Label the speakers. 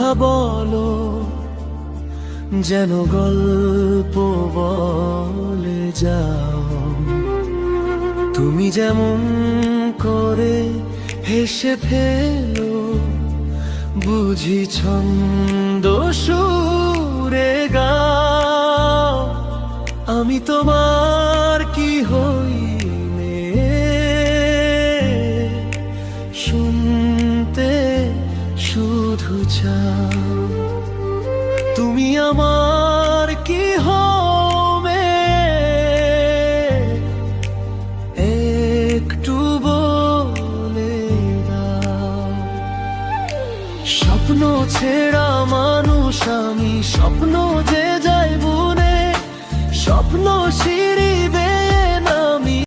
Speaker 1: কথা বলো, যেন গল্প বলে যাও। তুমি যেমন করে হেসে ফেলো, বুঝি ছন্দ সুরে গাও। আমি তোমার কি হই শুনতে শুধু চাও। তুমি আমার কি হবে একটু বলে দাও। স্বপ্ন ছেড়ে